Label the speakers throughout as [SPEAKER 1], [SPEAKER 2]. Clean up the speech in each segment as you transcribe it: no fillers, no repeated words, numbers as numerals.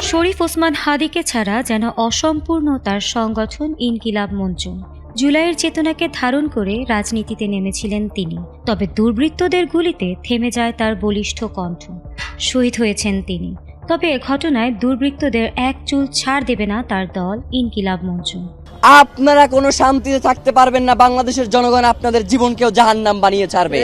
[SPEAKER 1] শরীফ ওসমান হাদীকে ছাড়া যেন অসম্পূর্ণ তার সংগঠন ইনকিলাব মঞ্চ। জুলাইয়ের চেতনাকে ধারণ করে রাজনীতিতে নেমেছিলেন তিনি, তবে দুর্বৃত্তদের গুলিতে থেমে যায় তার বলিষ্ঠ কণ্ঠ। শহীদ হয়েছেন তিনি, তবে এ ঘটনায় দুর্বৃত্তদের এক চুল ছাড় দেবে না তার দল ইনকিলাব মঞ্চ।
[SPEAKER 2] আপনারা কোনো শান্তিতে থাকতে পারবেন না, বাংলাদেশের জনগণ আপনাদের জীবনকেও জাহান্নাম বানিয়ে ছাড়বে।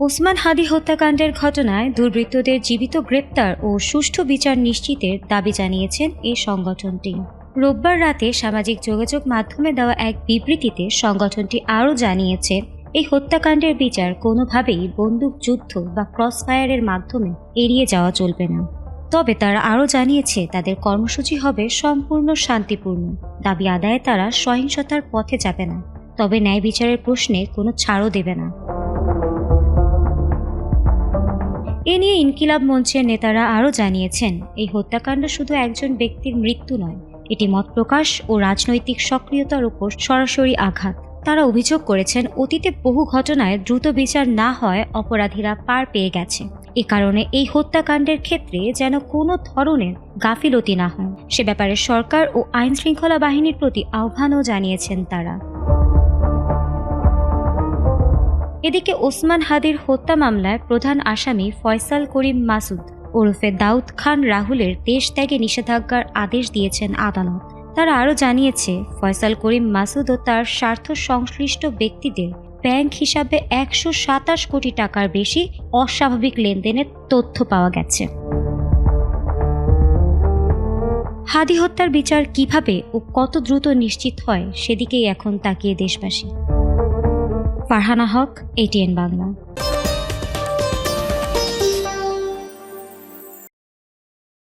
[SPEAKER 1] ওসমান হাদী হত্যাকাণ্ডের ঘটনায় দুর্বৃত্তদের জীবিত গ্রেপ্তার ও সুষ্ঠু বিচার নিশ্চিতের দাবি জানিয়েছেন এই সংগঠনটি। রোববার রাতে সামাজিক যোগাযোগ মাধ্যমে দেওয়া এক বিবৃতিতে সংগঠনটি আরও জানিয়েছে, এই হত্যাকাণ্ডের বিচার কোনোভাবেই বন্দুকযুদ্ধ বা ক্রসফায়ারের মাধ্যমে এড়িয়ে যাওয়া চলবে না। তবে তারা আরও জানিয়েছে তাদের কর্মসূচি হবে সম্পূর্ণ শান্তিপূর্ণ। দাবি আদায়ে তারা সহিংসতার পথে যাবে না, তবে ন্যায় বিচারের প্রশ্নে কোনো ছাড়ও দেবে না। এ নিয়ে ইনকিলাব মঞ্চের নেতারা আরও জানিয়েছেন, এই হত্যাকাণ্ড শুধু একজন ব্যক্তির মৃত্যু নয়, এটি মত প্রকাশ ও রাজনৈতিক সক্রিয়তার উপর সরাসরি আঘাত। তারা অভিযোগ করেছেন, অতীতে বহু ঘটনায় দ্রুত বিচার না হয় অপরাধীরা পার পেয়ে গেছে। এ কারণে এই হত্যাকাণ্ডের ক্ষেত্রে যেন কোনো ধরনের গাফিলতি না হয়, সে ব্যাপারে সরকার ও আইন শৃঙ্খলা বাহিনীর প্রতি আহ্বানও জানিয়েছেন তারা। এদিকে ওসমান হাদীর হত্যা মামলায় প্রধান আসামি ফয়সাল করিম মাসুদ ওরফে দাউদ খান রাহুলের দেশ ত্যাগে নিষেধাজ্ঞার আদেশ দিয়েছেন আদালত। তারা আরও জানিয়েছে, ফয়সাল করিম মাসুদ ও তার স্বার্থ সংশ্লিষ্ট ব্যক্তিদের ব্যাংক হিসাবে 127 কোটি টাকার বেশি অস্বাভাবিক লেনদেনের তথ্য পাওয়া গেছে। হাদী হত্যার বিচার কিভাবে ও কত দ্রুত নিশ্চিত হয় সেদিকেই এখন তাকিয়ে দেশবাসী। ফারহানা হক, ATN বাংলা।